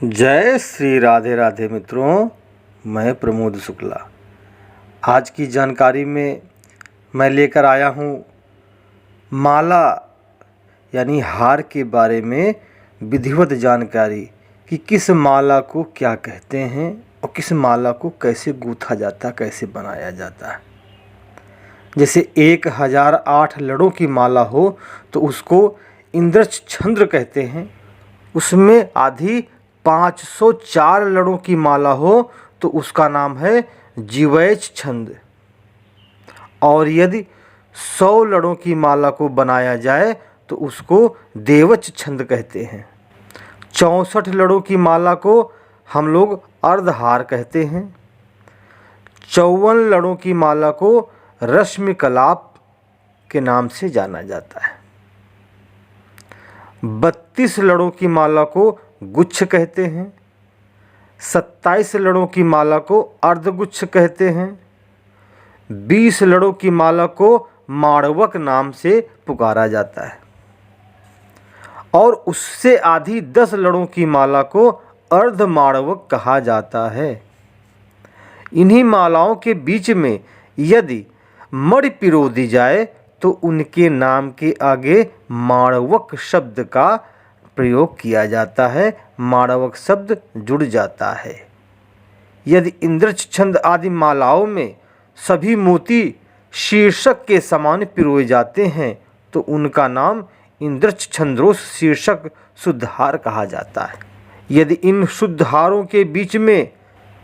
जय श्री राधे राधे मित्रों, मैं प्रमोद शुक्ला। आज की जानकारी में मैं लेकर आया हूँ माला यानी हार के बारे में विधिवत जानकारी कि किस माला को क्या कहते हैं और किस माला को कैसे गूँथा जाता, कैसे बनाया जाता है। जैसे 1008 लड़ों की माला हो तो उसको इंद्रछंद्र कहते हैं। उसमें आधी 504 लड़ों की माला हो तो उसका नाम है जीवैच छंद। और यदि 100 लड़ों की माला को बनाया जाए तो उसको देवच छंद कहते हैं। 64 लड़ों की माला को हम लोग अर्धहार कहते हैं। 54 लड़ों की माला को रश्मि कलाप के नाम से जाना जाता है। 32 लड़ों की माला को गुच्छ कहते हैं। 27 लड़ों की माला को अर्धगुच्छ कहते हैं। 20 लड़ों की माला को माड़वक नाम से पुकारा जाता है और उससे आधी 10 लड़ों की माला को अर्धमाड़वक कहा जाता है। इन्हीं मालाओं के बीच में यदि मणि पिरो दी जाए तो उनके नाम के आगे माड़वक शब्द का प्रयोग किया जाता है, माड़वक शब्द जुड़ जाता है। यदि इंद्रछंद आदि मालाओं में सभी मोती शीर्षक के समान पिरोए जाते हैं तो उनका नाम इंद्रछंद्रोस शीर्षक शुद्धहार कहा जाता है। यदि इन शुद्धहारों के बीच में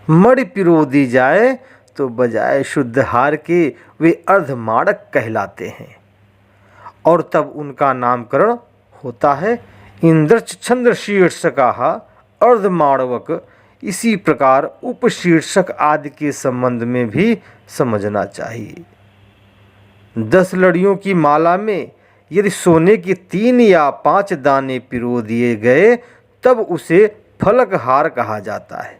मणि पिरो दी जाए तो बजाय शुद्धहार के वे अर्धमाड़क कहलाते हैं और तब उनका नामकरण होता है इंद्रछंद्र शीर्षकाः अर्धमाड़वक। इसी प्रकार उपशीर्षक आदि के संबंध में भी समझना चाहिए। 10 लड़ियों की माला में यदि सोने के 3 या 5 दाने पिरो दिए गए तब उसे फलकहार कहा जाता है।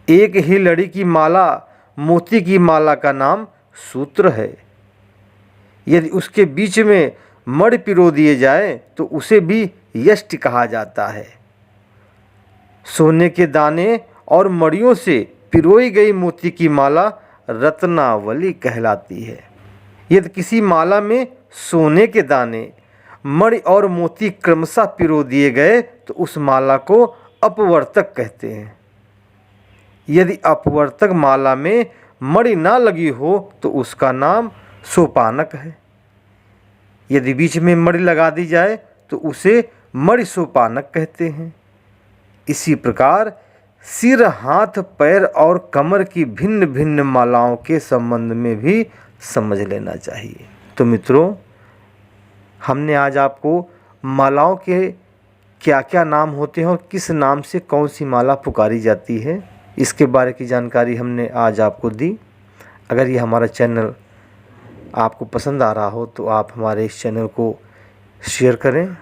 एक ही लड़ी की माला मोती की माला का नाम सूत्र है। यदि उसके बीच में मणि पिरो दिए जाए तो उसे भी यष्टि कहा जाता है। सोने के दाने और मणियों से पिरोई गई मोती की माला रत्नावली कहलाती है। यदि किसी माला में सोने के दाने मणि और मोती क्रमशः पिरो दिए गए तो उस माला को अपवर्तक कहते हैं। यदि अपवर्तक माला में मणि ना लगी हो तो उसका नाम सोपानक है। यदि बीच में मणि लगा दी जाए तो उसे मणि सोपानक कहते हैं। इसी प्रकार सिर, हाथ, पैर और कमर की भिन्न भिन्न मालाओं के संबंध में भी समझ लेना चाहिए। तो मित्रों, हमने आज आपको मालाओं के क्या क्या नाम होते हैं और किस नाम से कौन सी माला पुकारी जाती है, इसके बारे की जानकारी हमने आज आपको दी। अगर ये हमारा चैनल आपको पसंद आ रहा हो तो आप हमारे इस चैनल को शेयर करें